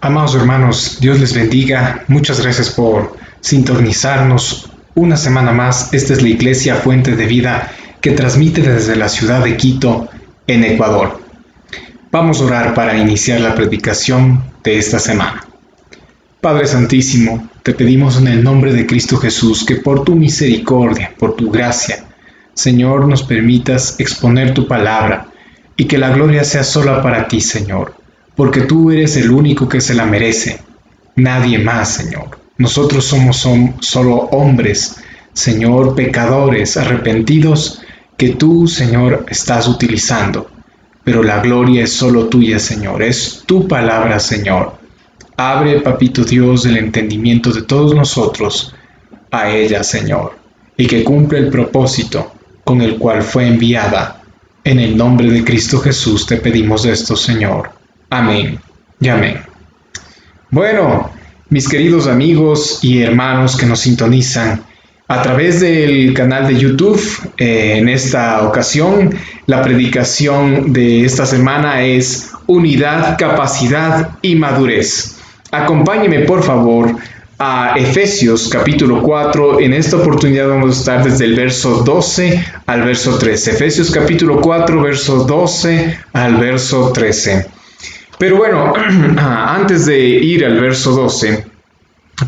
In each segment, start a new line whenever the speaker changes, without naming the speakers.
Amados hermanos, Dios les bendiga. Muchas gracias por sintonizarnos una semana más. Esta es la Iglesia Fuente de Vida que transmite desde la ciudad de Quito, en Ecuador. Vamos a orar para iniciar la predicación de esta semana. Padre Santísimo, te pedimos en el nombre de Cristo Jesús que por tu misericordia, por tu gracia, Señor, nos permitas exponer tu palabra y que la gloria sea sola para ti, Señor, porque tú eres el único que se la merece, nadie más, Señor. Nosotros somos solo hombres, Señor, pecadores, arrepentidos, que tú, Señor, estás utilizando. Pero la gloria es solo tuya, Señor, es tu palabra, Señor. Abre, Papito Dios, el entendimiento de todos nosotros a ella, Señor, y que cumpla el propósito con el cual fue enviada. En el nombre de Cristo Jesús te pedimos esto, Señor. Amén y amén. Bueno, mis queridos amigos y hermanos que nos sintonizan a través del canal de YouTube, en esta ocasión, la predicación de esta semana es Unidad, Capacidad y Madurez. Acompáñeme, por favor, a Efesios capítulo 4. En esta oportunidad vamos a estar desde el verso 12 al verso 13. Efesios capítulo 4, verso 12 al verso 13. Pero bueno, antes de ir al verso 12,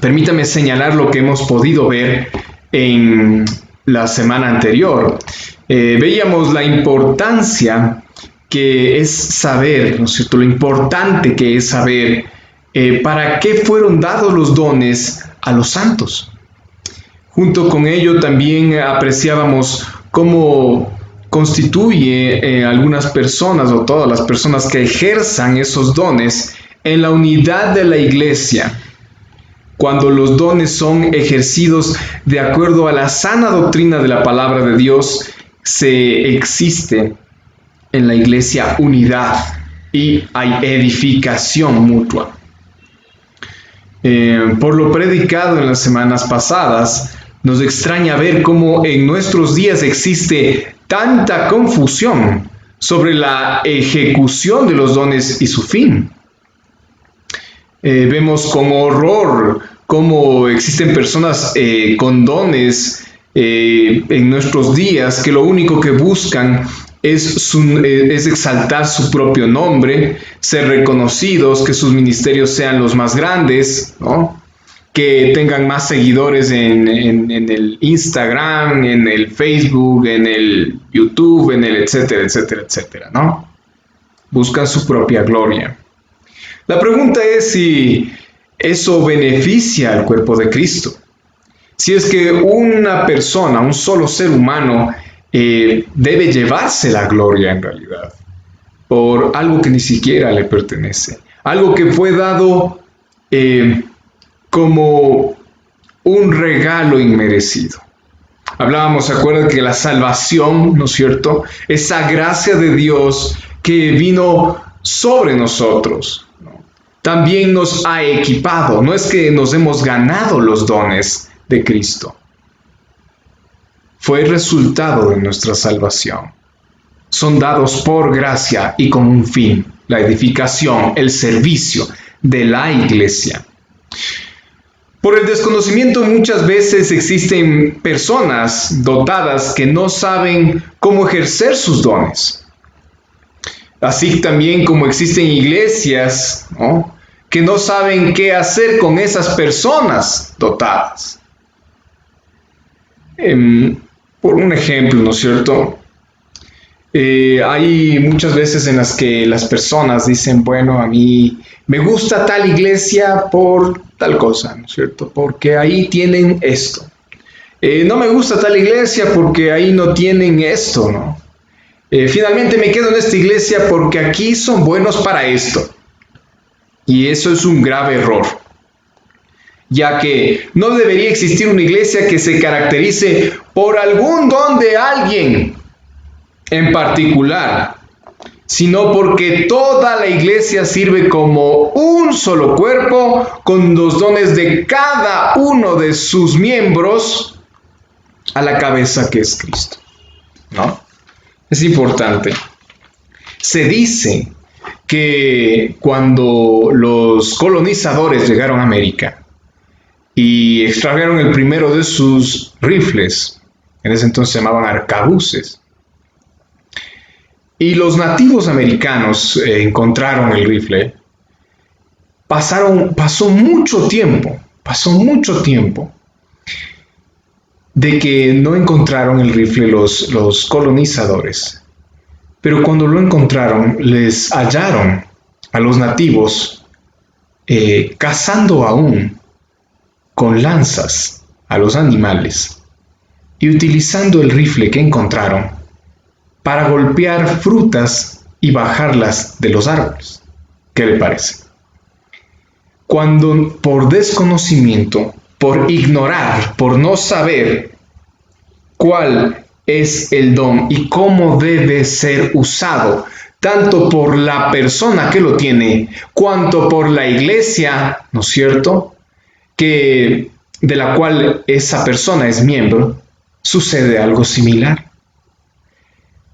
permítame señalar lo que hemos podido ver en la semana anterior. Veíamos la importancia que es saber, ¿no es cierto?, lo importante que es saber para qué fueron dados los dones a los santos. Junto con ello también apreciábamos cómo constituye algunas personas o todas las personas que ejerzan esos dones en la unidad de la iglesia. Cuando los dones son ejercidos de acuerdo a la sana doctrina de la palabra de Dios, se existe en la iglesia unidad y hay edificación mutua. Por lo predicado en las semanas pasadas, nos extraña ver cómo en nuestros días existe tanta confusión sobre la ejecución de los dones y su fin. Vemos con horror cómo existen personas con dones en nuestros días que lo único que buscan es exaltar su propio nombre, ser reconocidos, que sus ministerios sean los más grandes, ¿no?, que tengan más seguidores en el Instagram, en el Facebook, en el YouTube, en el etcétera, etcétera, etcétera, ¿no? Buscan su propia gloria. La pregunta es si eso beneficia al cuerpo de Cristo. Si es que una persona, un solo ser humano, debe llevarse la gloria en realidad por algo que ni siquiera le pertenece, algo que fue dado como un regalo inmerecido. Hablábamos, ¿se acuerdan?, que la salvación, ¿no es cierto?, esa gracia de Dios que vino sobre nosotros, ¿no?, también nos ha equipado. No es que nos hemos ganado los dones de Cristo. Fue el resultado de nuestra salvación. Son dados por gracia y con un fin, la edificación, el servicio de la iglesia. Por el desconocimiento muchas veces existen personas dotadas que no saben cómo ejercer sus dones. Así también como existen iglesias, ¿no?, que no saben qué hacer con esas personas dotadas. Por un ejemplo, ¿no es cierto?, hay muchas veces en las que las personas dicen, bueno, a mí me gusta tal iglesia por tal cosa, ¿no es cierto?, porque ahí tienen esto. No me gusta tal iglesia porque ahí no tienen esto, ¿no? Finalmente me quedo en esta iglesia porque aquí son buenos para esto. Y eso es un grave error, ya que no debería existir una iglesia que se caracterice por algún don de alguien en particular, sino porque toda la iglesia sirve como un solo cuerpo con los dones de cada uno de sus miembros a la cabeza que es Cristo, ¿no? Es importante. Se dice que cuando los colonizadores llegaron a América y extrajeron el primero de sus rifles, en ese entonces se llamaban arcabuces, y los nativos americanos encontraron el rifle, pasó mucho tiempo de que no encontraron el rifle los colonizadores. Pero cuando lo encontraron, les hallaron a los nativos cazando aún con lanzas a los animales y utilizando el rifle que encontraron para golpear frutas y bajarlas de los árboles. ¿Qué le parece? Cuando por desconocimiento, por ignorar, por no saber cuál es el don y cómo debe ser usado, tanto por la persona que lo tiene, cuanto por la iglesia, ¿no es cierto?, de la cual esa persona es miembro, sucede algo similar.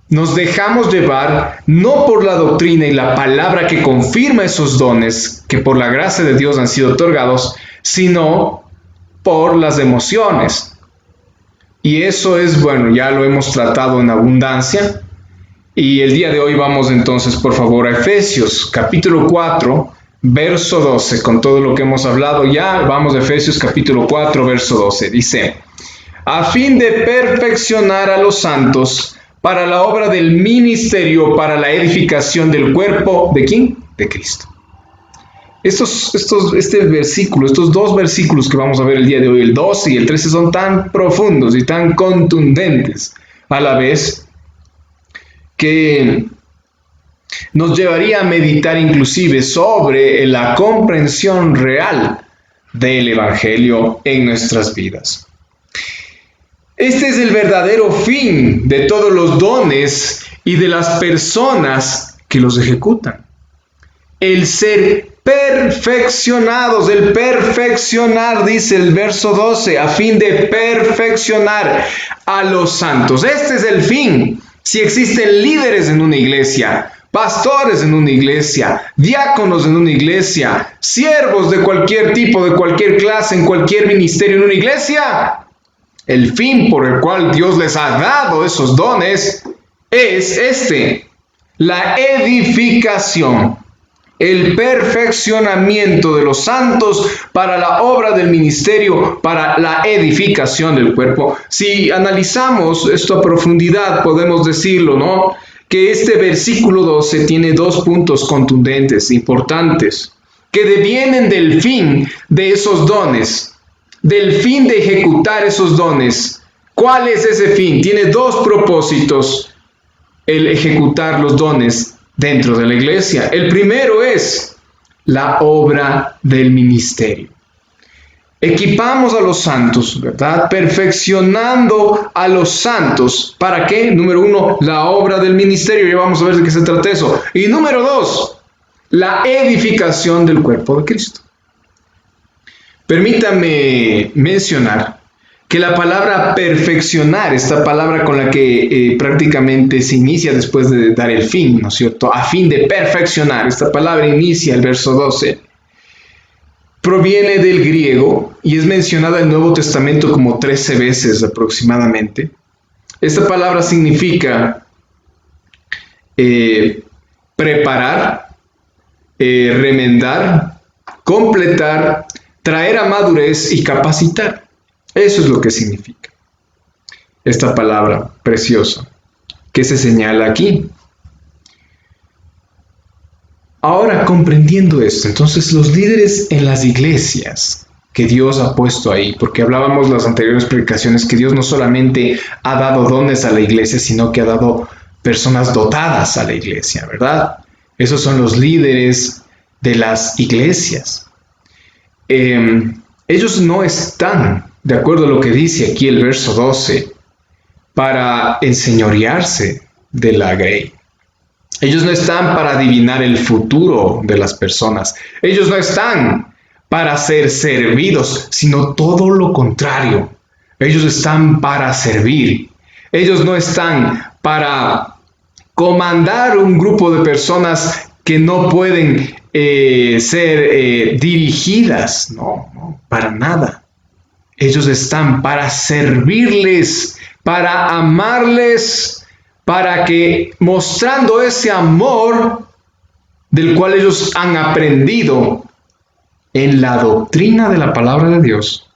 Nos dejamos llevar no por la doctrina y la palabra que confirma esos dones que por la gracia de Dios han sido otorgados, sino por las emociones. Y eso es, bueno, ya lo hemos tratado en abundancia. Y el día de hoy vamos entonces, por favor, a Efesios capítulo 4, verso 12. Con todo lo que hemos hablado ya, vamos a Efesios capítulo 4, verso 12. Dice: a fin de perfeccionar a los santos para la obra del ministerio, para la edificación del cuerpo, ¿de quién? De Cristo. Estos dos versículos que vamos a ver el día de hoy, el 12 y el 13, son tan profundos y tan contundentes a la vez que nos llevaría a meditar inclusive sobre la comprensión real del Evangelio en nuestras vidas. Este es el verdadero fin de todos los dones y de las personas que los ejecutan. El ser perfeccionados, el perfeccionar, dice el verso 12, a fin de perfeccionar a los santos. Este es el fin. Si existen líderes en una iglesia, pastores en una iglesia, diáconos en una iglesia, siervos de cualquier tipo, de cualquier clase, en cualquier ministerio en una iglesia, el fin por el cual Dios les ha dado esos dones es la edificación, el perfeccionamiento de los santos para la obra del ministerio, para la edificación del cuerpo. Si analizamos esto a profundidad, podemos decirlo, ¿no?, que este versículo 12 tiene dos puntos contundentes, importantes, que devienen del fin de esos dones, del fin de ejecutar esos dones. ¿Cuál es ese fin? Tiene dos propósitos el ejecutar los dones dentro de la iglesia. El primero es la obra del ministerio. Equipamos a los santos, ¿verdad? Perfeccionando a los santos. ¿Para qué? Número uno, la obra del ministerio. Ya vamos a ver de qué se trata eso. Y número dos, la edificación del cuerpo de Cristo. Permítame mencionar que la palabra perfeccionar, esta palabra con la que prácticamente se inicia después de dar el fin, ¿no es cierto? A fin de perfeccionar, esta palabra inicia el verso 12. Proviene del griego y es mencionada en el Nuevo Testamento como 13 veces aproximadamente. Esta palabra significa preparar, remendar, completar, traer a madurez y capacitar. Eso es lo que significa esta palabra preciosa que se señala aquí. Ahora, comprendiendo esto, entonces los líderes en las iglesias que Dios ha puesto ahí, porque hablábamos en las anteriores predicaciones que Dios no solamente ha dado dones a la iglesia, sino que ha dado personas dotadas a la iglesia, ¿verdad? Esos son los líderes de las iglesias. Ellos no están, de acuerdo a lo que dice aquí el verso 12, para enseñorearse de la grey. Ellos no están para adivinar el futuro de las personas. Ellos no están para ser servidos, sino todo lo contrario. Ellos están para servir. Ellos no están para comandar un grupo de personas que no pueden ser dirigidas, no, para nada. Ellos están para servirles, para amarles, para que mostrando ese amor del cual ellos han aprendido en la doctrina de la palabra de Dios.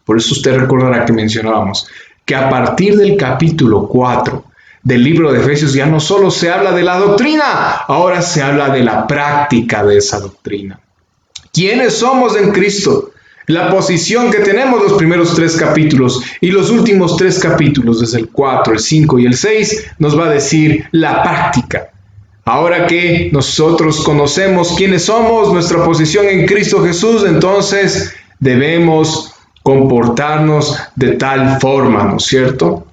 Por eso usted recordará que mencionábamos que a partir del capítulo 4 del libro de Efesios ya no solo se habla de la doctrina, ahora se habla de la práctica de esa doctrina. ¿Quiénes somos en Cristo? La posición que tenemos los primeros 3 capítulos y los últimos 3 capítulos, desde el 4, el 5 y el 6, nos va a decir la práctica. Ahora que nosotros conocemos quiénes somos, nuestra posición en Cristo Jesús, entonces debemos comportarnos de tal forma, ¿no es cierto?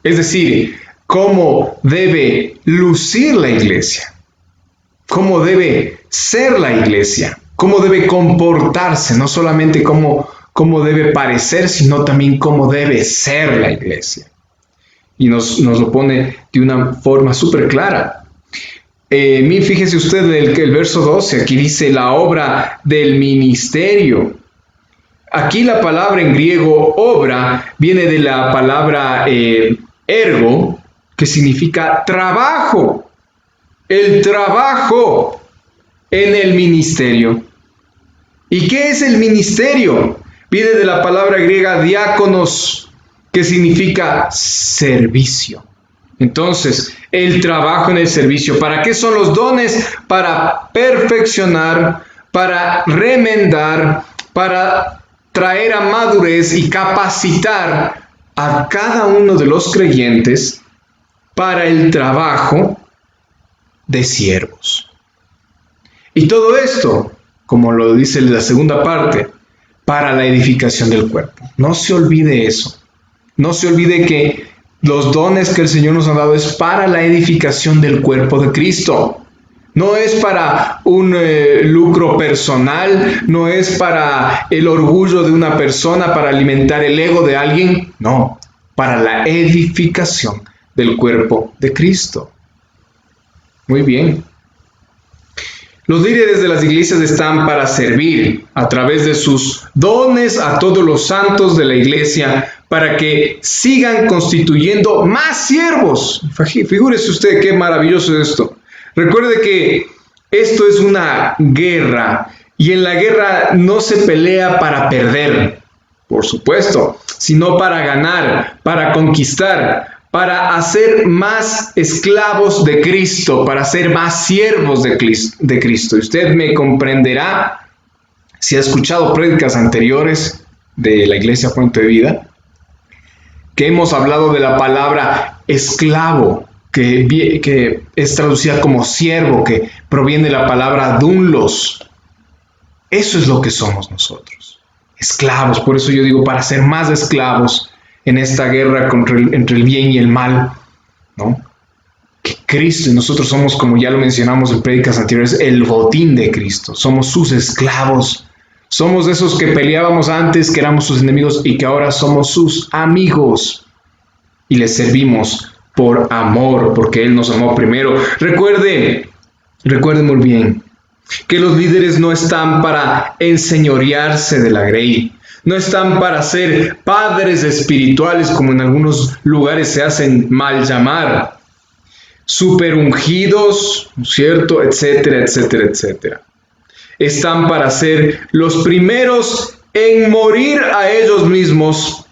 Es decir, cómo debe lucir la iglesia, cómo debe ser la iglesia, cómo debe comportarse, no solamente cómo debe parecer, sino también cómo debe ser la iglesia. Y nos lo pone de una forma súper clara. Fíjese usted el verso 12, aquí dice la obra del ministerio. Aquí la palabra en griego obra viene de la palabra ergo, que significa trabajo. El trabajo en el ministerio. ¿Y qué es el ministerio? Viene de la palabra griega diáconos, que significa servicio. Entonces, el trabajo en el servicio. ¿Para qué son los dones? Para perfeccionar, para remendar, para traer a madurez y capacitar a cada uno de los creyentes para el trabajo de siervos. Y todo esto, como lo dice la segunda parte, para la edificación del cuerpo. No se olvide eso. No se olvide que los dones que el Señor nos ha dado es para la edificación del cuerpo de Cristo. No es para un lucro personal, no es para el orgullo de una persona, para alimentar el ego de alguien. No, para la edificación del cuerpo de Cristo. Muy bien. Los líderes de las iglesias están para servir a través de sus dones a todos los santos de la iglesia para que sigan constituyendo más siervos. Figúrese usted qué maravilloso es esto. Recuerde que esto es una guerra y en la guerra no se pelea para perder, por supuesto, sino para ganar, para conquistar, para hacer más esclavos de Cristo, para ser más siervos de Cristo. Y usted me comprenderá si ha escuchado prédicas anteriores de la Iglesia Fuente de Vida, que hemos hablado de la palabra esclavo, que es traducida como siervo, que proviene de la palabra dunlos. Eso es lo que somos nosotros, esclavos. Por eso yo digo, para ser más esclavos en esta guerra entre el bien y el mal, ¿no? Que Cristo y nosotros somos, como ya lo mencionamos en prédicas anteriores, el botín de Cristo. Somos sus esclavos. Somos de esos que peleábamos antes, que éramos sus enemigos y que ahora somos sus amigos. Y les servimos por amor, porque Él nos amó primero. Recuerden muy bien que los líderes no están para enseñorearse de la grey. No están para ser padres espirituales, como en algunos lugares se hacen mal llamar. Super ungidos, ¿cierto? Etcétera, etcétera, etcétera. Están para ser los primeros en morir a ellos mismos,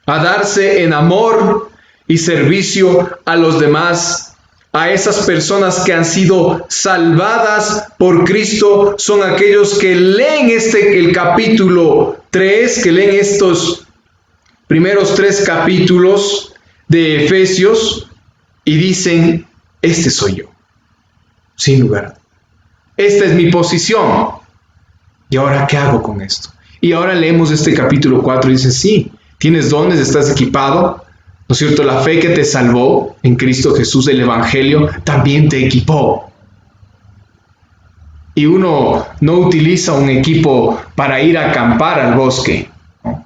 a darse en amor y servicio a los demás, a esas personas que han sido salvadas por Cristo. Son aquellos que leen el capítulo 3, que leen estos primeros 3 capítulos de Efesios y dicen, este soy yo, sin lugar a duda. Esta es mi posición. ¿Y ahora qué hago con esto? Y ahora leemos este capítulo 4 y dice, sí, tienes dones, estás equipado, ¿no es cierto? La fe que te salvó en Cristo Jesús, el Evangelio, también te equipó. Y uno no utiliza un equipo para ir a acampar al bosque, ¿no?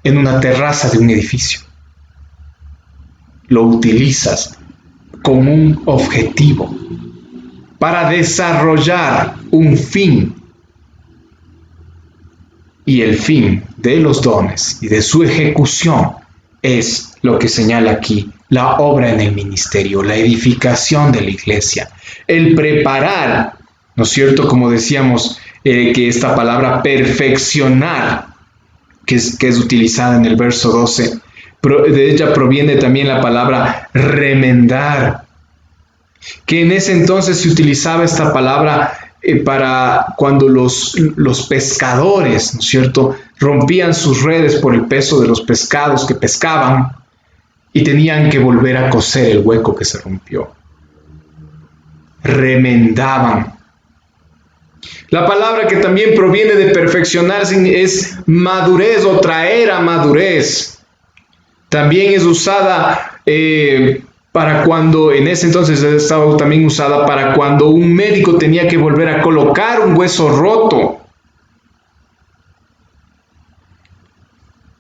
En una terraza de un edificio. Lo utilizas con un objetivo. para desarrollar un fin. Y el fin de los dones y de su ejecución es lo que señala aquí la obra en el ministerio, la edificación de la iglesia, el preparar, ¿no es cierto? Como decíamos, que esta palabra perfeccionar, que es utilizada en el verso 12, de ella proviene también la palabra remendar, que en ese entonces se utilizaba esta palabra para cuando los pescadores, ¿no es cierto?, rompían sus redes por el peso de los pescados que pescaban y tenían que volver a coser el hueco que se rompió. Remendaban. La palabra que también proviene de perfeccionar es madurez o traer a madurez. También es usada para cuando, en ese entonces estaba también usada para cuando un médico tenía que volver a colocar un hueso roto.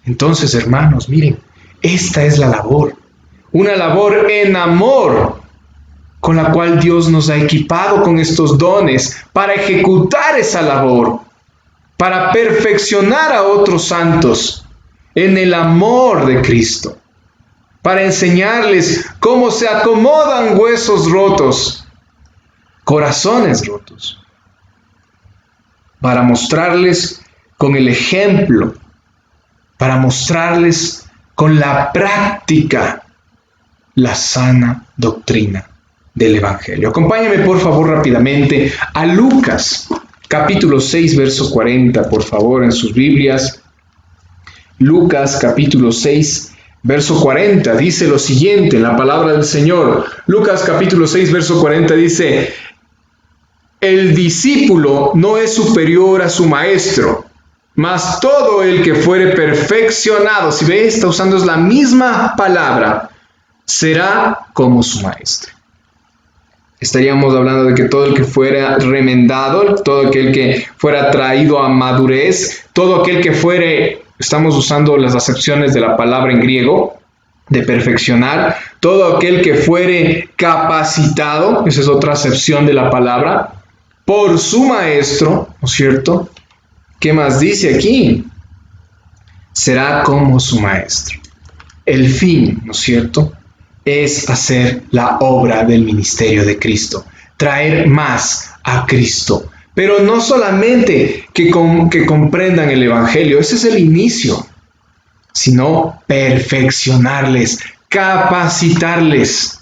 Entonces, hermanos, miren, esta es la labor, una labor en amor, con la cual Dios nos ha equipado con estos dones para ejecutar esa labor, para perfeccionar a otros santos en el amor de Cristo, para enseñarles cómo se acomodan huesos rotos, corazones rotos, para mostrarles con el ejemplo, para mostrarles con la práctica la sana doctrina del Evangelio. Acompáñame por favor rápidamente a Lucas, capítulo 6, verso 40, por favor, en sus Biblias. Lucas, capítulo 6, verso 40, dice lo siguiente en la palabra del Señor. Lucas, capítulo 6, verso 40 dice: el discípulo no es superior a su maestro, mas todo el que fuere perfeccionado, si ve, está usando la misma palabra, será como su maestro. Estaríamos hablando de que todo el que fuera remendado, todo aquel que fuera traído a madurez, todo aquel que fuere, estamos usando las acepciones de la palabra en griego, de perfeccionar, todo aquel que fuere capacitado, esa es otra acepción de la palabra, por su maestro, ¿no es cierto? ¿Qué más dice aquí? Será como su maestro. El fin, ¿no es cierto?, es hacer la obra del ministerio de Cristo, traer más a Cristo. Pero no solamente que comprendan el Evangelio, ese es el inicio, sino perfeccionarles, capacitarles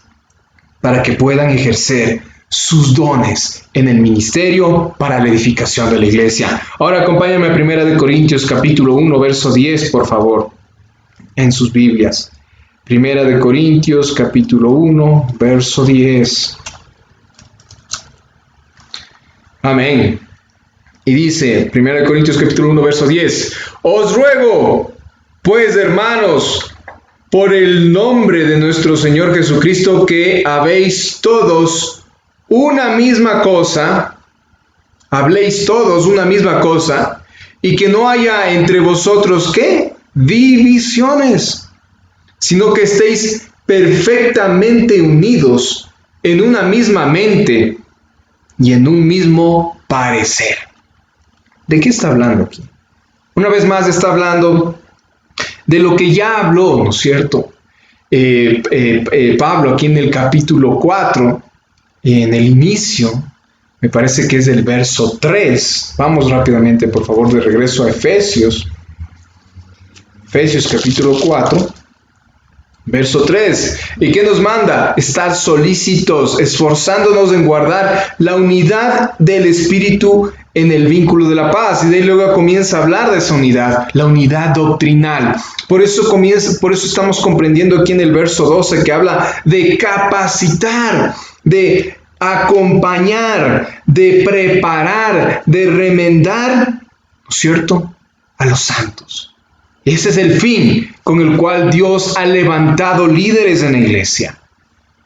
para que puedan ejercer sus dones en el ministerio para la edificación de la iglesia. Ahora acompáñame a 1 Corintios capítulo 1, verso 10, por favor, en sus Biblias. 1 Corintios capítulo 1, verso 10. Amén. Y dice, 1 Corintios capítulo 1, verso 10. Os ruego, pues, hermanos, por el nombre de nuestro Señor Jesucristo, que habéis todos una misma cosa, habléis todos una misma cosa, y que no haya entre vosotros, ¿qué? Divisiones, sino que estéis perfectamente unidos en una misma mente y en un mismo parecer. ¿De qué está hablando aquí? Una vez más está hablando de lo que ya habló, ¿no es cierto? Pablo aquí en el capítulo 4, en el inicio, me parece que es el verso 3. Vamos rápidamente, por favor, de regreso a Efesios. Efesios capítulo 4, verso 3. ¿Y qué nos manda? Estar solícitos, esforzándonos en guardar la unidad del Espíritu en el vínculo de la paz. Y de ahí luego comienza a hablar de esa unidad, la unidad doctrinal. Por eso estamos comprendiendo aquí en el verso 12 que habla de capacitar, de acompañar, de preparar, de remendar, ¿no es cierto?, a los santos. Ese es el fin con el cual Dios ha levantado líderes en la iglesia,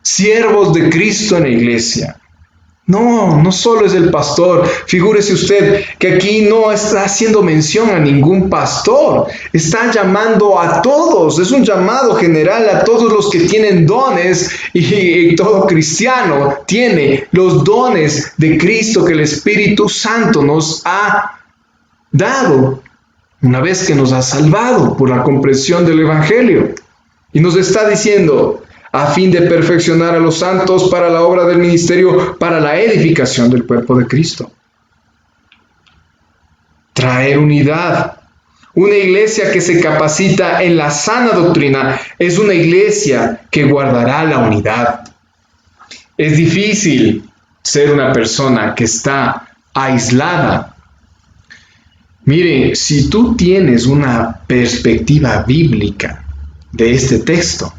siervos de Cristo en la iglesia, No, no solo es el pastor. Figúrese usted que aquí no está haciendo mención a ningún pastor. Está llamando a todos. Es un llamado general a todos los que tienen dones, y todo cristiano tiene los dones de Cristo que el Espíritu Santo nos ha dado una vez que nos ha salvado por la comprensión del Evangelio. Y nos está diciendo, a fin de perfeccionar a los santos para la obra del ministerio, para la edificación del cuerpo de Cristo. Traer unidad. Una iglesia que se capacita en la sana doctrina es una iglesia que guardará la unidad. Es difícil ser una persona que está aislada. Mire, si tú tienes una perspectiva bíblica de este texto,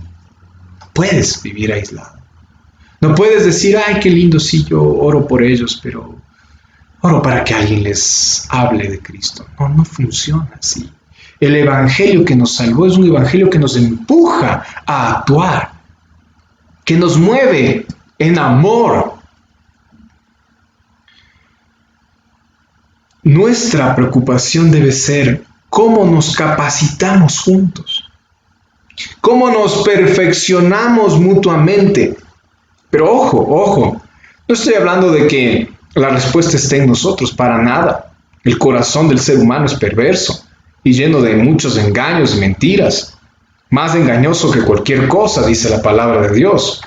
puedes vivir aislado. No puedes decir, ay, qué lindo, sí, yo oro por ellos, pero oro para que alguien les hable de Cristo. No, no funciona así. El evangelio que nos salvó es un evangelio que nos empuja a actuar, que nos mueve en amor. Nuestra preocupación debe ser cómo nos capacitamos juntos. ¿Cómo nos perfeccionamos mutuamente? Pero ojo, no estoy hablando de que la respuesta esté en nosotros, para nada. El corazón del ser humano es perverso y lleno de muchos engaños y mentiras. Más engañoso que cualquier cosa, dice la palabra de Dios.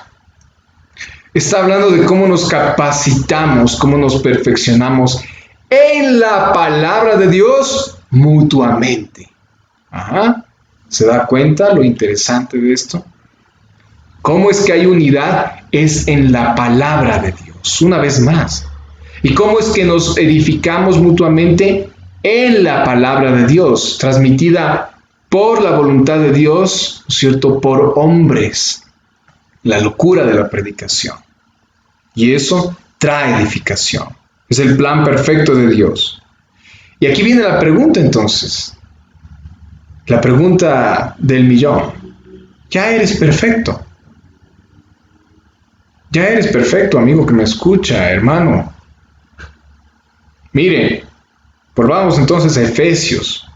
Está hablando de cómo nos capacitamos, cómo nos perfeccionamos en la palabra de Dios mutuamente. ¿Se da cuenta lo interesante de esto? ¿Cómo es que hay unidad? Es en la palabra de Dios, una vez más. ¿Y cómo es que nos edificamos mutuamente? En la palabra de Dios, transmitida por la voluntad de Dios, ¿cierto? Por hombres. La locura de la predicación. Y eso trae edificación. Es el plan perfecto de Dios. Y aquí viene la pregunta entonces. La pregunta del millón. Ya eres perfecto. Ya eres perfecto, amigo que me escucha, hermano. Mire, volvamos entonces a Efesios.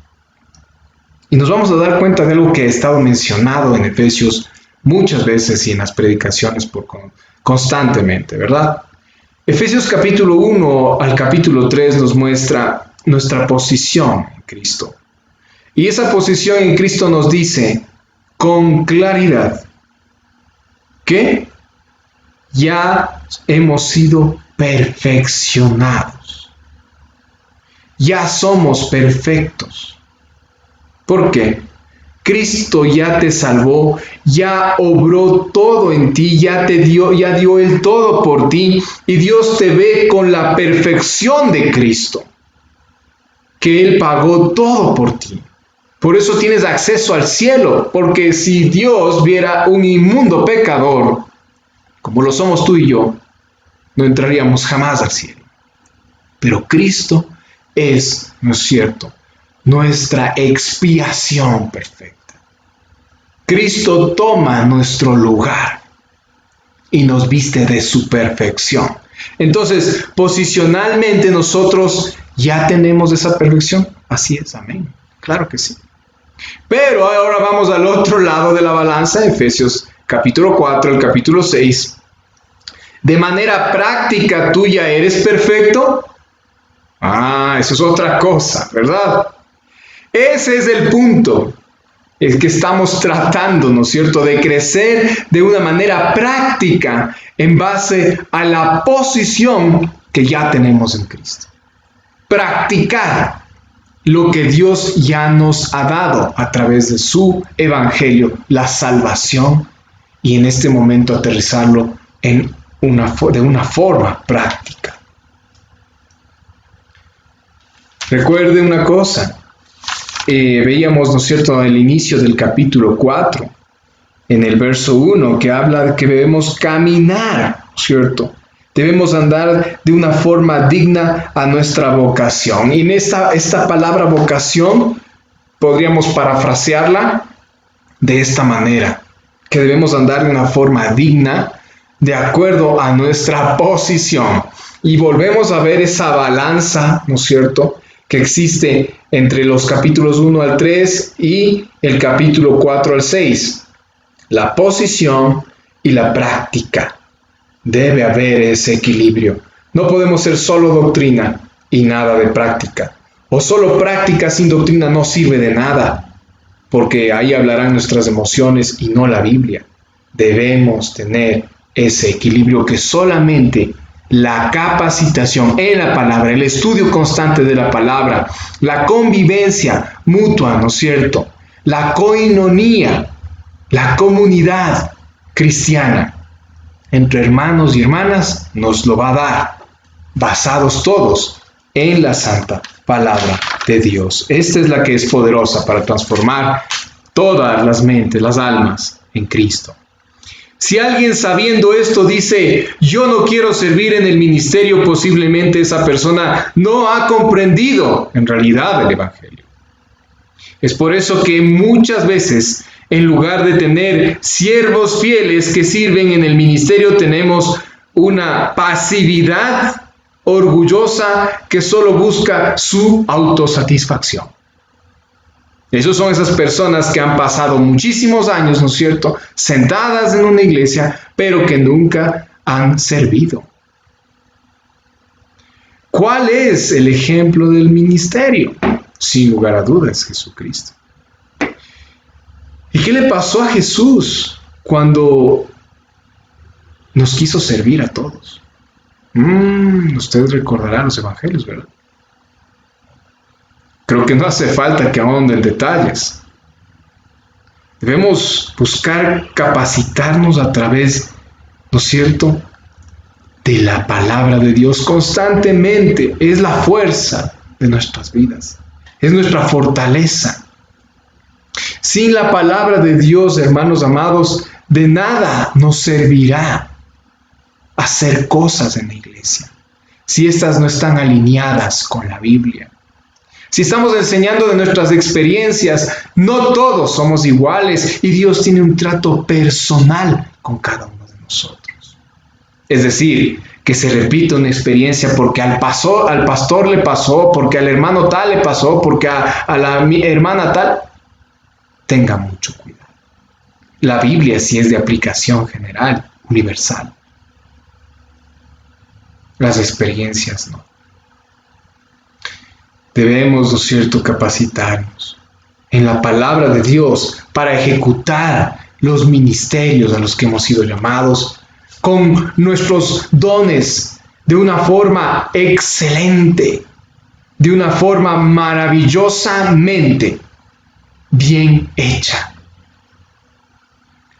Y nos vamos a dar cuenta de algo que ha estado mencionado en Efesios muchas veces y en las predicaciones constantemente, ¿verdad? Efesios capítulo 1 al capítulo 3 nos muestra nuestra posición en Cristo. Y esa posición en Cristo nos dice con claridad que ya hemos sido perfeccionados. Ya somos perfectos. ¿Por qué? Cristo ya te salvó, ya obró todo en ti, ya dio el todo por ti, y Dios te ve con la perfección de Cristo, que Él pagó todo por ti. Por eso tienes acceso al cielo, porque si Dios viera un inmundo pecador, como lo somos tú y yo, no entraríamos jamás al cielo. Pero Cristo es, ¿no es cierto?, nuestra expiación perfecta. Cristo toma nuestro lugar y nos viste de su perfección. Entonces, posicionalmente nosotros ya tenemos esa perfección. Así es, amén. Claro que sí. Pero ahora vamos al otro lado de la balanza, Efesios capítulo 4, el capítulo 6. De manera práctica, ¿tú ya eres perfecto? Eso es otra cosa, ¿verdad? Ese es el punto, el que estamos tratando, ¿no es cierto?, de crecer de una manera práctica en base a la posición que ya tenemos en Cristo. Practicar lo que Dios ya nos ha dado a través de su evangelio, la salvación, y en este momento aterrizarlo de una forma práctica. Recuerde una cosa. Veíamos, ¿no es cierto?, el inicio del capítulo 4, en el verso 1, que habla de que debemos caminar, ¿cierto? Debemos andar de una forma digna a nuestra vocación. Y en esta palabra vocación podríamos parafrasearla de esta manera, que debemos andar de una forma digna de acuerdo a nuestra posición. Y volvemos a ver esa balanza, ¿no es cierto?, que existe entre los capítulos 1 al 3 y el capítulo 4 al 6. La posición y la práctica. Debe haber ese equilibrio. No podemos ser solo doctrina y nada de práctica. O solo práctica sin doctrina no sirve de nada, porque ahí hablarán nuestras emociones y no la Biblia. Debemos tener ese equilibrio que solamente la capacitación en la palabra, el estudio constante de la palabra, la convivencia mutua, ¿no es cierto?, la coinonía, la comunidad cristiana entre hermanos y hermanas nos lo va a dar, basados todos en la santa palabra de Dios. Esta es la que es poderosa para transformar todas las mentes, las almas en Cristo. Si alguien sabiendo esto dice, yo no quiero servir en el ministerio, posiblemente esa persona no ha comprendido en realidad el Evangelio. Es por eso que muchas veces, en lugar de tener siervos fieles que sirven en el ministerio, tenemos una pasividad orgullosa que solo busca su autosatisfacción. Esos son esas personas que han pasado muchísimos años, ¿no es cierto?, sentadas en una iglesia, pero que nunca han servido. ¿Cuál es el ejemplo del ministerio? Sin lugar a dudas, Jesucristo. ¿Y qué le pasó a Jesús cuando nos quiso servir a todos? Ustedes recordarán los evangelios, ¿verdad? Creo que no hace falta que ahonden detalles. Debemos buscar capacitarnos a través, ¿no es cierto?, de la palabra de Dios constantemente. Es la fuerza de nuestras vidas. Es nuestra fortaleza. Sin la palabra de Dios, hermanos amados, de nada nos servirá hacer cosas en la iglesia, si estas no están alineadas con la Biblia. Si estamos enseñando de nuestras experiencias, no todos somos iguales y Dios tiene un trato personal con cada uno de nosotros. Es decir, que se repite una experiencia porque al pastor le pasó, porque al hermano tal le pasó, porque a la hermana tal. Tenga mucho cuidado. La Biblia sí es de aplicación general, universal. Las experiencias no. Debemos, ¿no es cierto?, capacitarnos en la palabra de Dios para ejecutar los ministerios a los que hemos sido llamados con nuestros dones de una forma excelente, de una forma maravillosamente bien hecha.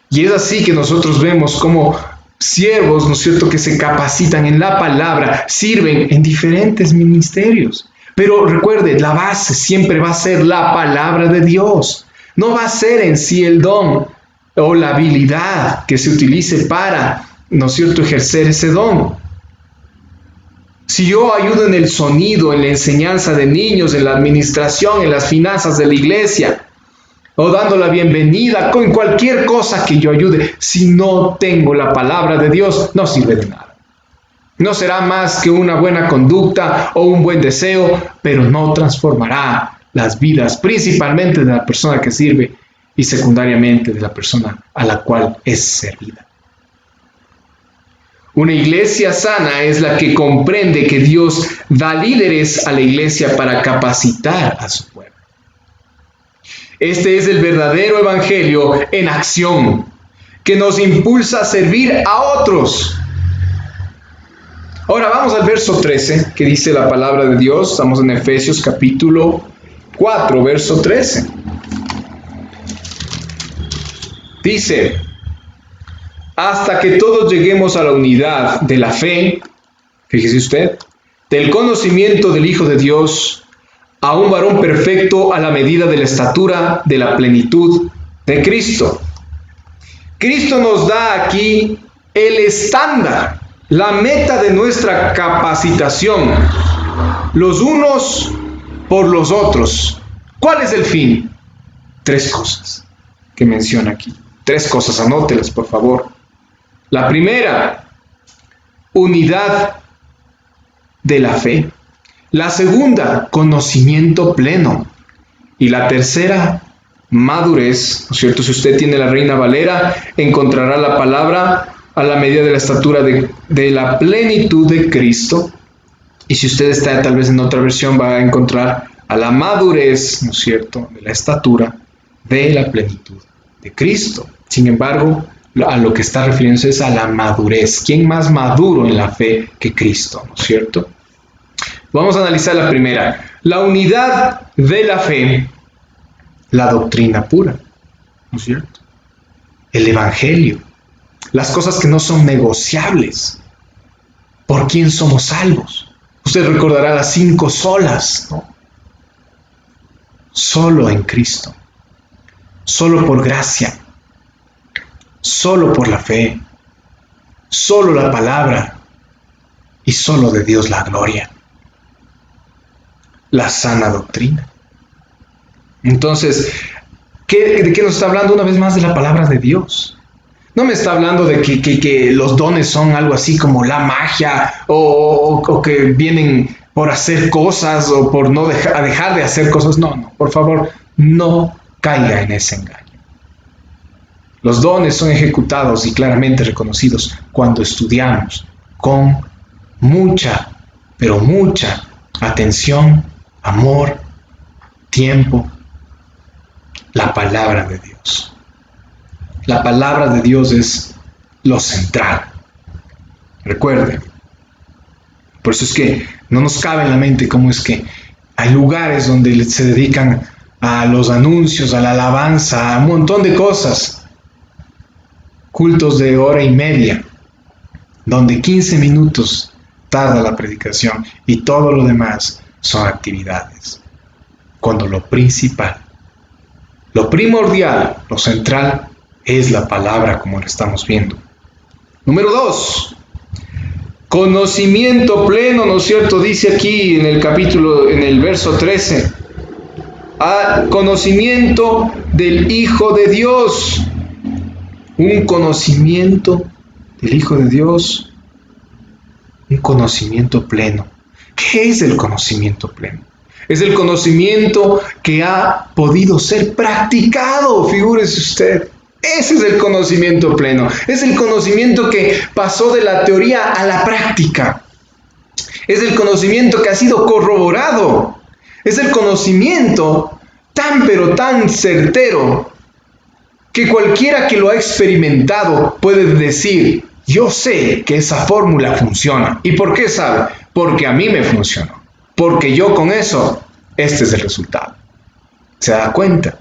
Y es así que nosotros vemos cómo siervos, ¿no es cierto?, que se capacitan en la palabra, sirven en diferentes ministerios. Pero recuerde, la base siempre va a ser la palabra de Dios. No va a ser en sí el don o la habilidad que se utilice para, ¿no es cierto?, ejercer ese don. Si yo ayudo en el sonido, en la enseñanza de niños, en la administración, en las finanzas de la iglesia, o dando la bienvenida, con cualquier cosa que yo ayude, si no tengo la palabra de Dios, no sirve de nada. No será más que una buena conducta o un buen deseo, pero no transformará las vidas, principalmente de la persona que sirve y secundariamente de la persona a la cual es servida. Una iglesia sana es la que comprende que Dios da líderes a la iglesia para capacitar a su pueblo. Este es el verdadero evangelio en acción, que nos impulsa a servir a otros. Ahora vamos al verso 13, que dice la palabra de Dios. Estamos en Efesios capítulo 4, verso 13. Dice, hasta que todos lleguemos a la unidad de la fe, fíjese usted, del conocimiento del Hijo de Dios, a un varón perfecto a la medida de la estatura de la plenitud de Cristo. Cristo nos da aquí el estándar, la meta de nuestra capacitación, los unos por los otros. ¿Cuál es el fin? 3 cosas que menciona aquí. 3 cosas, anótelas por favor. La primera, unidad de la fe. La segunda, conocimiento pleno. Y la tercera, madurez, ¿no es cierto? Si usted tiene la Reina Valera, encontrará la palabra a la medida de la estatura de la plenitud de Cristo. Y si usted está tal vez en otra versión, va a encontrar a la madurez, ¿no es cierto?, de la estatura de la plenitud de Cristo. Sin embargo, a lo que está refiriéndose es a la madurez. ¿Quién más maduro en la fe que Cristo, no es cierto? Vamos a analizar la primera. La unidad de la fe, la doctrina pura, ¿no es cierto? El evangelio, las cosas que no son negociables. ¿Por quién somos salvos? Usted recordará las 5 solas, ¿no? Solo en Cristo, solo por gracia, solo por la fe, solo la palabra y solo de Dios la gloria. La sana doctrina. Entonces, ¿de qué nos está hablando? Una vez más de la palabra de Dios. No me está hablando de que los dones son algo así como la magia o que vienen por hacer cosas o por no dejar de hacer cosas. No, por favor, no caiga en ese engaño. Los dones son ejecutados y claramente reconocidos cuando estudiamos con mucha, pero mucha atención, amor, tiempo, la palabra de Dios. La palabra de Dios es lo central. Recuerden. Por eso es que no nos cabe en la mente cómo es que hay lugares donde se dedican a los anuncios, a la alabanza, a un montón de cosas. Cultos de hora y media, donde 15 minutos tarda la predicación y todo lo demás son actividades. Cuando lo principal, lo primordial, lo central, es la palabra como lo estamos viendo. Número 2. Conocimiento pleno, ¿no es cierto? Dice aquí en el verso 13. Conocimiento del Hijo de Dios. Un conocimiento del Hijo de Dios. Un conocimiento pleno. ¿Qué es el conocimiento pleno? Es el conocimiento que ha podido ser practicado, figúrese usted. Ese es el conocimiento pleno. Es el conocimiento que pasó de la teoría a la práctica. Es el conocimiento que ha sido corroborado. Es el conocimiento tan pero tan certero que cualquiera que lo ha experimentado puede decir: yo sé que esa fórmula funciona. ¿Y por qué sabe? Porque a mí me funcionó. Porque yo con eso, este es el resultado. ¿Se da cuenta?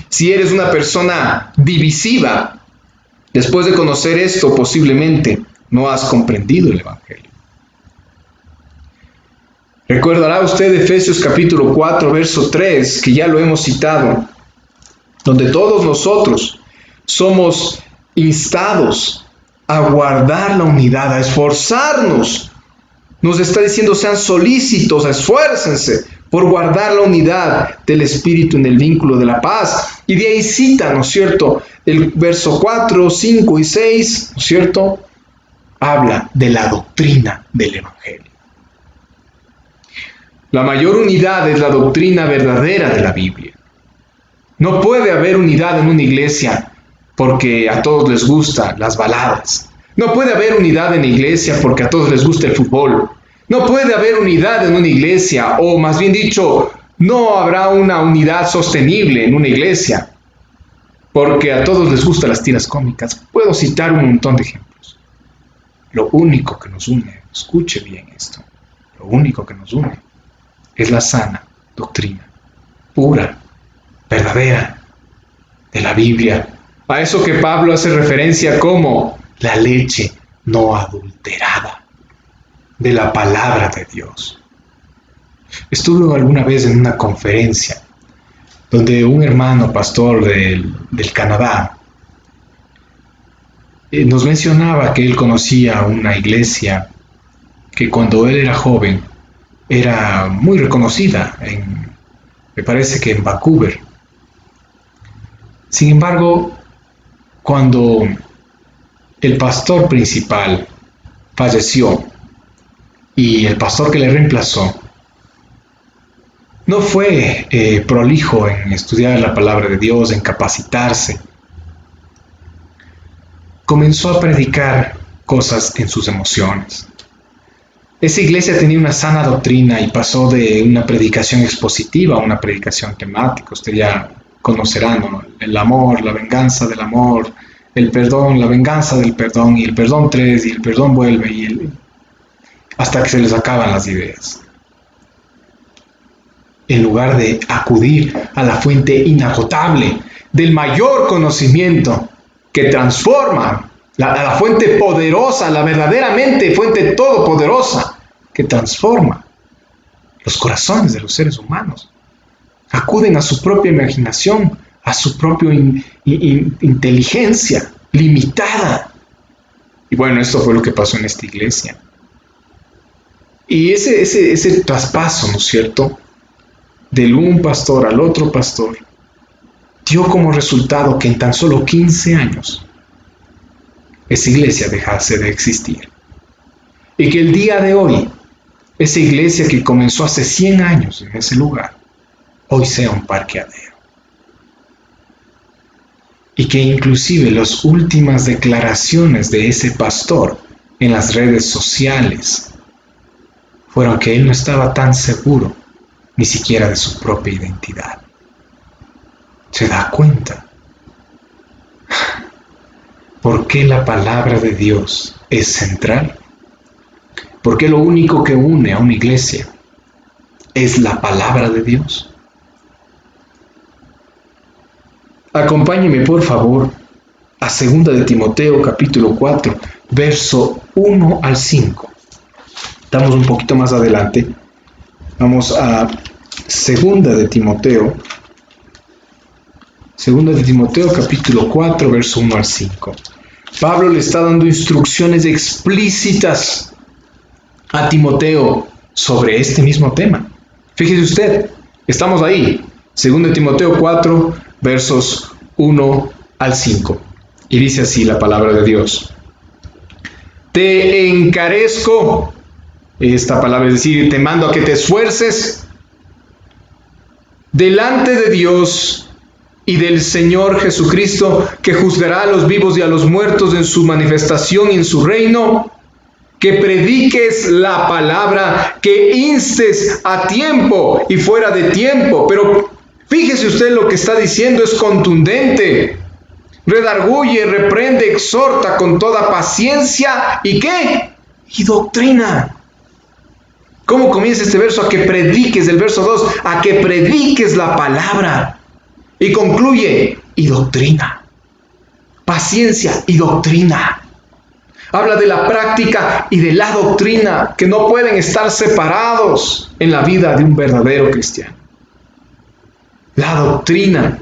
Si eres una persona divisiva, después de conocer esto, posiblemente no has comprendido el Evangelio. Recordará usted Efesios capítulo 4, verso 3, que ya lo hemos citado, donde todos nosotros somos instados a guardar la unidad, a esforzarnos. Nos está diciendo: sean solícitos, esfuércense por guardar la unidad del Espíritu en el vínculo de la paz. Y de ahí cita, ¿no es cierto?, el verso 4, 5 y 6, ¿no es cierto?, habla de la doctrina del Evangelio. La mayor unidad es la doctrina verdadera de la Biblia. No puede haber unidad en una iglesia porque a todos les gustan las baladas. No puede haber unidad en la iglesia porque a todos les gusta el fútbol. No puede haber unidad en una iglesia, o más bien dicho, no habrá una unidad sostenible en una iglesia porque a todos les gustan las tiras cómicas. Puedo citar un montón de ejemplos. Lo único que nos une, escuche bien esto, lo único que nos une es la sana doctrina, pura, verdadera, de la Biblia. A eso que Pablo hace referencia como la leche no adulterada de la palabra de Dios. Estuve alguna vez en una conferencia donde un hermano pastor del Canadá nos mencionaba que él conocía una iglesia que cuando él era joven era muy reconocida, me parece que en Vancouver. Sin embargo, cuando el pastor principal falleció y el pastor que le reemplazó no fue prolijo en estudiar la palabra de Dios, en capacitarse. Comenzó a predicar cosas en sus emociones. Esa iglesia tenía una sana doctrina y pasó de una predicación expositiva a una predicación temática. Usted ya conocerá, ¿no? El amor, la venganza del amor, el perdón, la venganza del perdón, y el perdón 3, y el perdón vuelve, hasta que se les acaban las ideas. En lugar de acudir a la fuente inagotable del mayor conocimiento que transforma, la fuente poderosa, la verdaderamente fuente todopoderosa que transforma los corazones de los seres humanos, acuden a su propia imaginación, a su propia inteligencia limitada. Y bueno, esto fue lo que pasó en esta iglesia. Y ese traspaso, ¿no es cierto?, del un pastor al otro pastor, dio como resultado que en tan solo 15 años esa iglesia dejase de existir. Y que el día de hoy, esa iglesia que comenzó hace 100 años en ese lugar, hoy sea un parqueadero. Y que inclusive las últimas declaraciones de ese pastor en las redes sociales fueron que él no estaba tan seguro ni siquiera de su propia identidad. ¿Se da cuenta? ¿Por qué la palabra de Dios es central? ¿Por qué lo único que une a una iglesia es la palabra de Dios? Acompáñeme por favor a 2 de Timoteo capítulo 4, verso 1 al 5. Estamos un poquito más adelante. Vamos a 2 de Timoteo capítulo 4, verso 1 al 5. Pablo le está dando instrucciones explícitas a Timoteo sobre este mismo tema. Fíjese usted, estamos ahí, 2 de Timoteo 4, versos 1 al 5. Y dice así la palabra de Dios. Te encarezco, esta palabra es decir, te mando a que te esfuerces delante de Dios y del Señor Jesucristo, que juzgará a los vivos y a los muertos en su manifestación y en su reino, que prediques la palabra, que instes a tiempo y fuera de tiempo. Pero fíjese usted, lo que está diciendo es contundente. Redarguye, reprende, exhorta con toda paciencia, ¿y qué? Y doctrina. ¿Cómo comienza este verso? A que prediques, del verso 2, a que prediques la palabra. Y concluye, y doctrina. Paciencia y doctrina. Habla de la práctica y de la doctrina, que no pueden estar separados en la vida de un verdadero cristiano. La doctrina.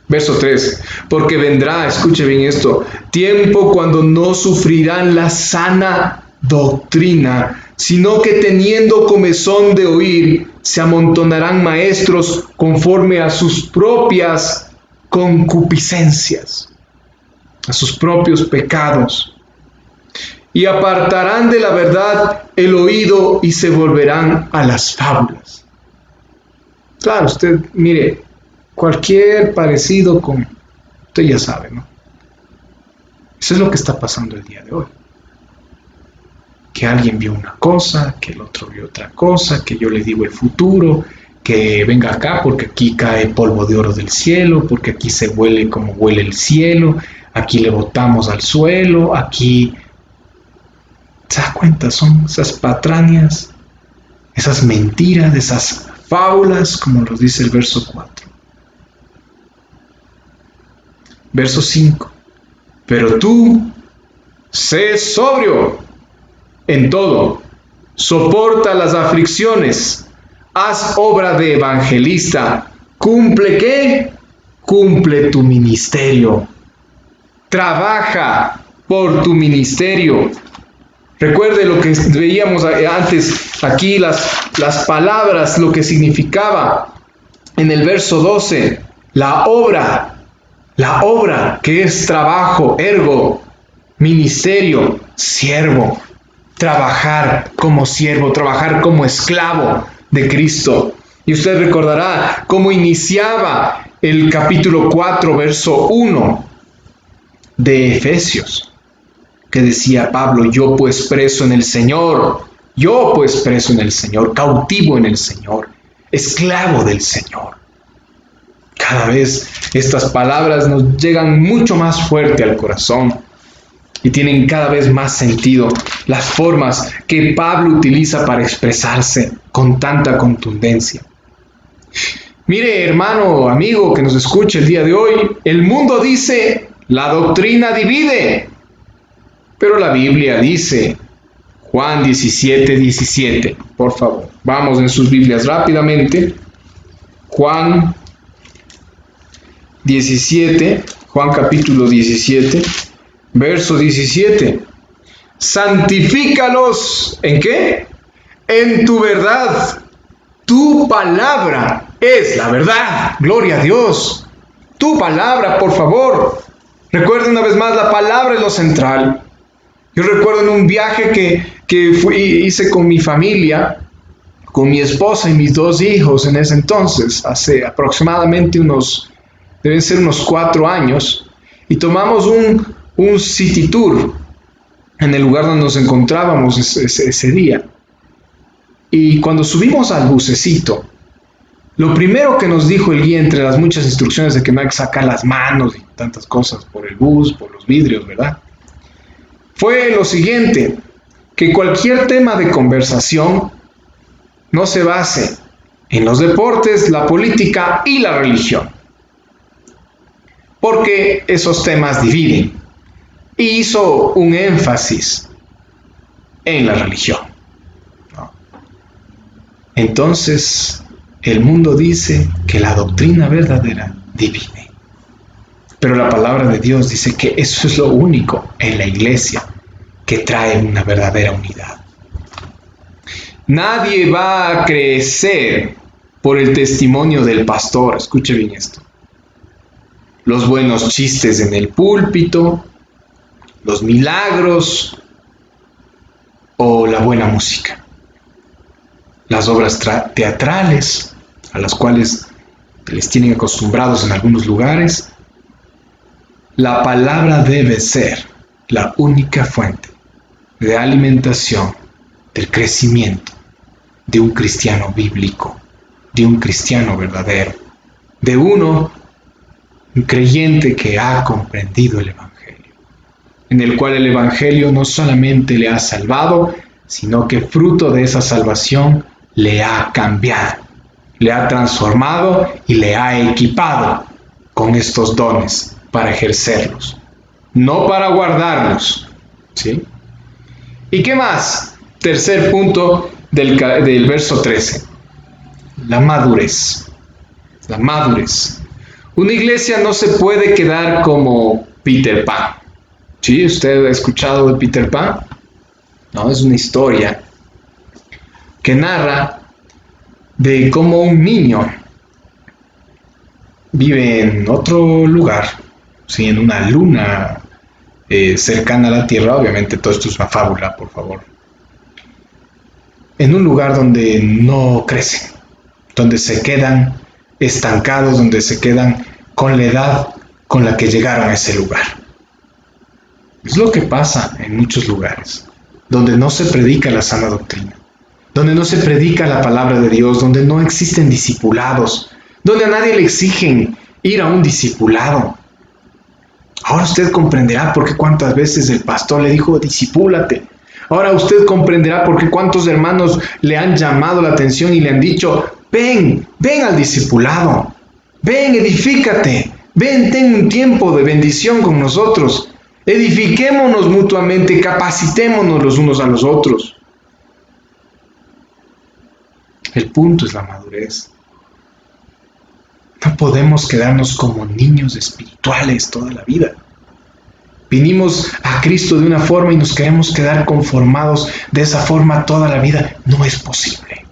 Verso 3. Porque vendrá, escuche bien esto, tiempo cuando no sufrirán la sana doctrina, sino que teniendo comezón de oír, se amontonarán maestros conforme a sus propias concupiscencias, a sus propios pecados, y apartarán de la verdad el oído y se volverán a las fábulas. Claro, usted mire, cualquier parecido con, usted ya sabe, ¿no? Eso es lo que está pasando el día de hoy. Que alguien vio una cosa, que el otro vio otra cosa, que yo le digo el futuro, que venga acá porque aquí cae polvo de oro del cielo, porque aquí se huele como huele el cielo, aquí le botamos al suelo, aquí... ¿Se da cuenta? Son esas patrañas, esas mentiras, esas fábulas, como nos dice el verso 4. Verso 5. Pero tú, sé sobrio en todo, soporta las aflicciones, haz obra de evangelista, cumple ¿qué? Cumple tu ministerio, trabaja por tu ministerio. Recuerde lo que veíamos antes aquí, las palabras, lo que significaba en el verso 12, la obra que es trabajo, ergo, Ministerio, siervo. Trabajar como siervo, trabajar como esclavo de Cristo. Y usted recordará cómo iniciaba el capítulo 4, verso 1 de Efesios, que decía Pablo: yo pues preso en el Señor, yo pues preso en el Señor, cautivo en el Señor, esclavo del Señor. Cada vez estas palabras nos llegan mucho más fuerte al corazón y tienen cada vez más sentido las formas que Pablo utiliza para expresarse con tanta contundencia. Mire, hermano, amigo que nos escucha el día de hoy, el mundo dice: la doctrina divide. Pero la Biblia dice, Juan 17:17, por favor, vamos en sus Biblias rápidamente. Juan 17, Juan capítulo 17, verso 17. Santifícalos, ¿en qué? En tu verdad. Tu palabra es la verdad. Gloria a Dios. Tu palabra, por favor. Recuerden una vez más, la palabra es lo central. Yo recuerdo en un viaje que hice con mi familia, con mi esposa y mis 2 hijos en ese entonces, hace aproximadamente deben ser unos 4 años, y tomamos un city tour en el lugar donde nos encontrábamos ese día. Y cuando subimos al bucecito, lo primero que nos dijo el guía, entre las muchas instrucciones de que no hay que sacar las manos y tantas cosas por el bus, por los vidrios, ¿verdad?, fue lo siguiente: que cualquier tema de conversación no se base en los deportes, la política y la religión, porque esos temas dividen. Y hizo un énfasis en la religión, ¿no? Entonces, el mundo dice que la doctrina verdadera divide. Pero la palabra de Dios dice que eso es lo único en la iglesia que trae una verdadera unidad. Nadie va a crecer por el testimonio del pastor. Escuche bien esto. Los buenos chistes en el púlpito, los milagros o la buena música. Las obras teatrales, a las cuales les tienen acostumbrados en algunos lugares. La palabra debe ser la única fuente de alimentación, del crecimiento de un cristiano bíblico, de un cristiano verdadero, de un creyente que ha comprendido el Evangelio, en el cual el Evangelio no solamente le ha salvado, sino que fruto de esa salvación le ha cambiado, le ha transformado y le ha equipado con estos dones para ejercerlos, no para guardarlos, ¿sí? ¿Y qué más? Tercer punto del verso 13. La madurez. La madurez. Una iglesia no se puede quedar como Peter Pan. ¿Sí? ¿Usted ha escuchado de Peter Pan? No, es una historia que narra de cómo un niño vive en otro lugar, ¿sí?, en una luna cercana a la Tierra. Obviamente todo esto es una fábula, por favor. En un lugar donde no crecen, donde se quedan estancados, donde se quedan con la edad con la que llegaron a ese lugar. Es lo que pasa en muchos lugares, donde no se predica la sana doctrina, donde no se predica la palabra de Dios, donde no existen discipulados, donde a nadie le exigen ir a un discipulado. Ahora usted comprenderá por qué cuántas veces el pastor le dijo: discipúlate. Ahora usted comprenderá por qué cuántos hermanos le han llamado la atención y le han dicho: ven al discipulado, ven, edifícate, ven, ten un tiempo de bendición con nosotros, edifiquémonos mutuamente, capacitémonos los unos a los otros. El punto es la madurez. No podemos quedarnos como niños espirituales toda la vida. Vinimos a Cristo de una forma y nos queremos quedar conformados de esa forma toda la vida. No es posible.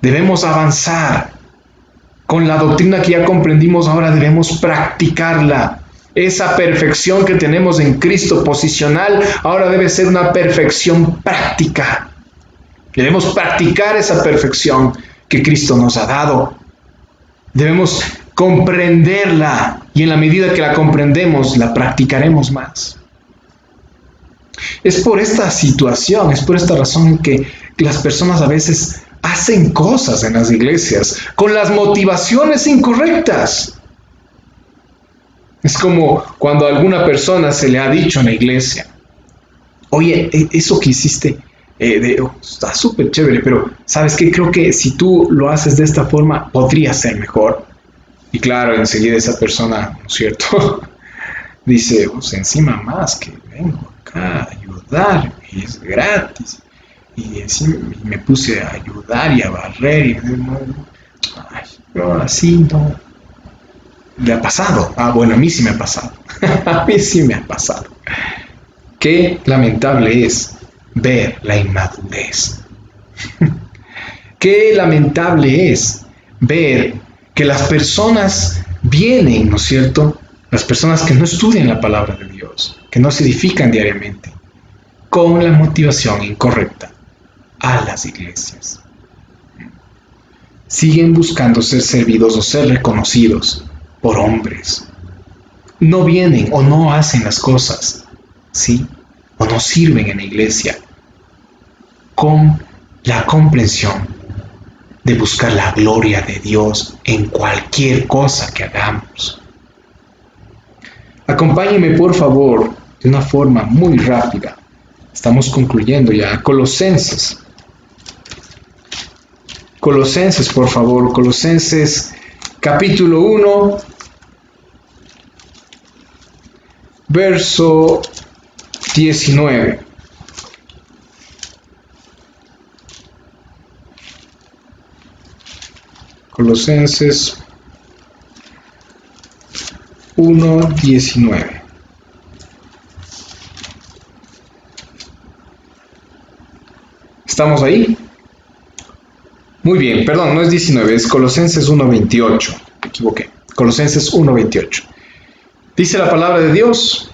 Debemos avanzar. Con la doctrina que ya comprendimos, ahora debemos practicarla. Esa perfección que tenemos en Cristo posicional ahora debe ser una perfección práctica. Debemos practicar esa perfección que Cristo nos ha dado. Debemos comprenderla y en la medida que la comprendemos, la practicaremos más. Es por esta situación, es por esta razón que las personas a veces hacen cosas en las iglesias con las motivaciones incorrectas. Es como cuando a alguna persona se le ha dicho en la iglesia: oye, eso que hiciste está súper chévere, pero ¿sabes qué? Creo que si tú lo haces de esta forma, podría ser mejor. Y claro, enseguida esa persona, ¿no es cierto? Dice: pues encima más que vengo acá a ayudar, y es gratis. Y encima me puse a ayudar y a barrer. Y ay, pero así no. ¿Le ha pasado? Ah, bueno, a mí sí me ha pasado. A mí sí me ha pasado. Qué lamentable es ver la inmadurez. Qué lamentable es ver que las personas vienen, ¿no es cierto? Las personas que no estudian la palabra de Dios, que no se edifican diariamente, con la motivación incorrecta a las iglesias. Siguen buscando ser servidos o ser reconocidos por hombres. No vienen o no hacen las cosas, ¿sí? O no sirven en la iglesia con la comprensión de buscar la gloria de Dios en cualquier cosa que hagamos. Acompáñenme, por favor, de una forma muy rápida. Estamos concluyendo ya. Colosenses. Colosenses, por favor. Colosenses, capítulo 1, verso 19. Colosenses 1:19. ¿Estamos ahí? Muy bien, perdón, no es 19, es Colosenses 1:28. Me equivoqué. Colosenses 1:28. Dice la palabra de Dios: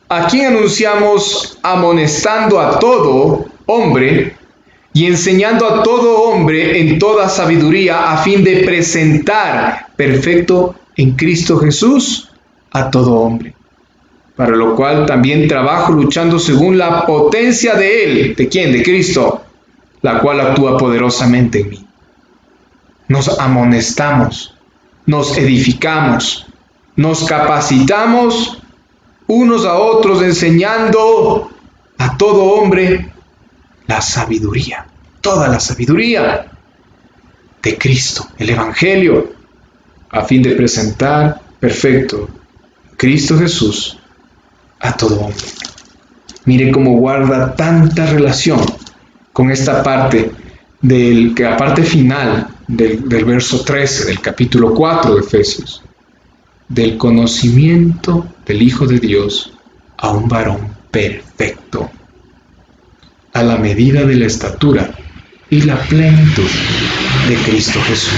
a quien anunciamos amonestando a todo hombre y enseñando a todo hombre en toda sabiduría, a fin de presentar perfecto en Cristo Jesús a todo hombre, para lo cual también trabajo luchando según la potencia de Él. ¿De quién? De Cristo, la cual actúa poderosamente en mí. Nos amonestamos, nos edificamos, nos capacitamos unos a otros, enseñando a todo hombre la sabiduría, toda la sabiduría de Cristo, el Evangelio, a fin de presentar perfecto Cristo Jesús a todo hombre. Mire cómo guarda tanta relación con esta parte la parte final del verso 13 del capítulo 4 de Efesios, del conocimiento del Hijo de Dios a un varón perfecto, a la medida de la estatura y la plenitud de Cristo Jesús.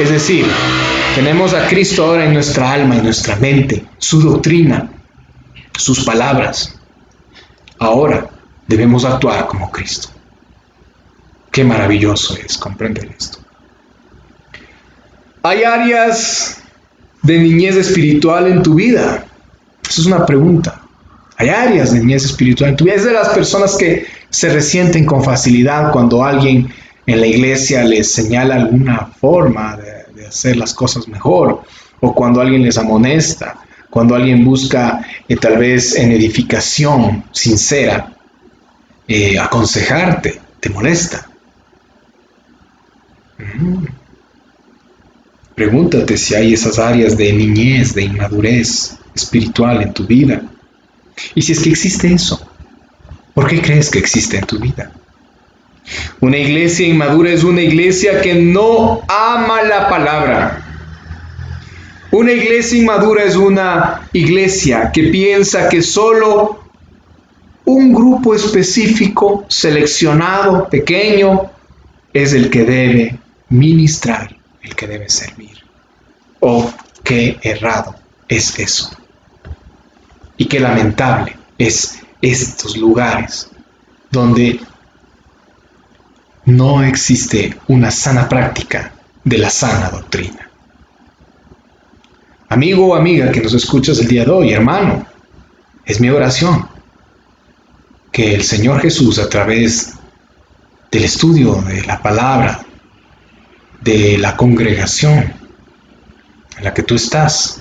Es decir, tenemos a Cristo ahora en nuestra alma, en nuestra mente, su doctrina, sus palabras. Ahora debemos actuar como Cristo. Qué maravilloso es comprender esto. ¿Hay áreas de niñez espiritual en tu vida? Esa es una pregunta. ¿Hay áreas de niñez espiritual en tu vida? Es de las personas que se resienten con facilidad cuando alguien en la iglesia les señala alguna forma de hacer las cosas mejor, o cuando alguien les amonesta, cuando alguien busca tal vez en edificación sincera aconsejarte, te molesta. Pregúntate si hay esas áreas de niñez, de inmadurez espiritual en tu vida. Y si es que existe eso, ¿por qué crees que existe en tu vida? Una iglesia inmadura es una iglesia que no ama la palabra. Una iglesia inmadura es una iglesia que piensa que solo un grupo específico, seleccionado, pequeño, es el que debe ministrar, el que debe servir. Oh, qué errado es eso. Y qué lamentable es estos lugares donde no existe una sana práctica de la sana doctrina. Amigo o amiga que nos escuchas el día de hoy, hermano, es mi oración que el Señor Jesús, a través del estudio de la palabra, de la congregación en la que tú estás,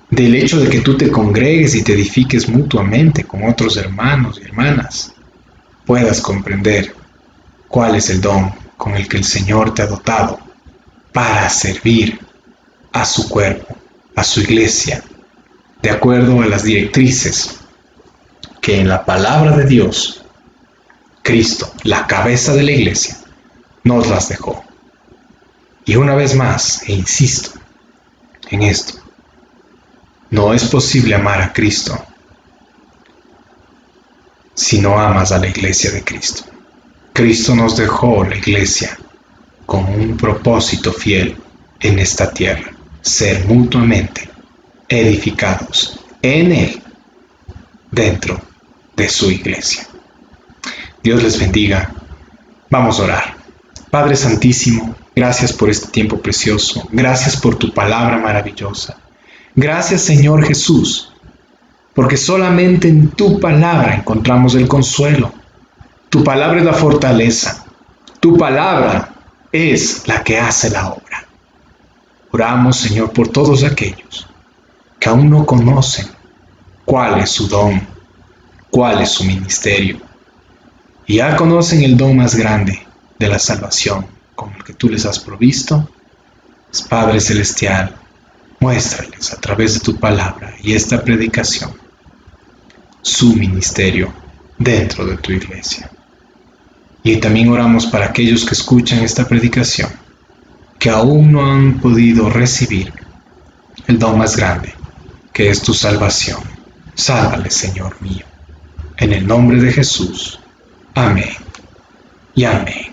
del hecho de que tú te congregues y te edifiques mutuamente con otros hermanos y hermanas, puedas comprender cuál es el don con el que el Señor te ha dotado para servir a su cuerpo, a su iglesia, de acuerdo a las directrices que en la palabra de Dios, Cristo, la cabeza de la iglesia, nos las dejó. Y una vez más, e insisto en esto, no es posible amar a Cristo si no amas a la iglesia de Cristo. Cristo nos dejó la iglesia con un propósito fiel en esta tierra: ser mutuamente edificados en Él, dentro de su iglesia. Dios les bendiga. Vamos a orar. Padre Santísimo, gracias por este tiempo precioso. Gracias por tu palabra maravillosa. Gracias, Señor Jesús, porque solamente en tu palabra encontramos el consuelo. Tu palabra es la fortaleza. Tu palabra es la que hace la obra. Oramos, Señor, por todos aquellos que aún no conocen cuál es su don, cuál es su ministerio, y ya conocen el don más grande de la salvación con el que tú les has provisto. Padre Celestial, muéstrales a través de tu palabra y esta predicación su ministerio dentro de tu iglesia. Y también oramos para aquellos que escuchan esta predicación, que aún no han podido recibir el don más grande, que es tu salvación. Sálvales, Señor mío. En el nombre de Jesús. Amén y amén.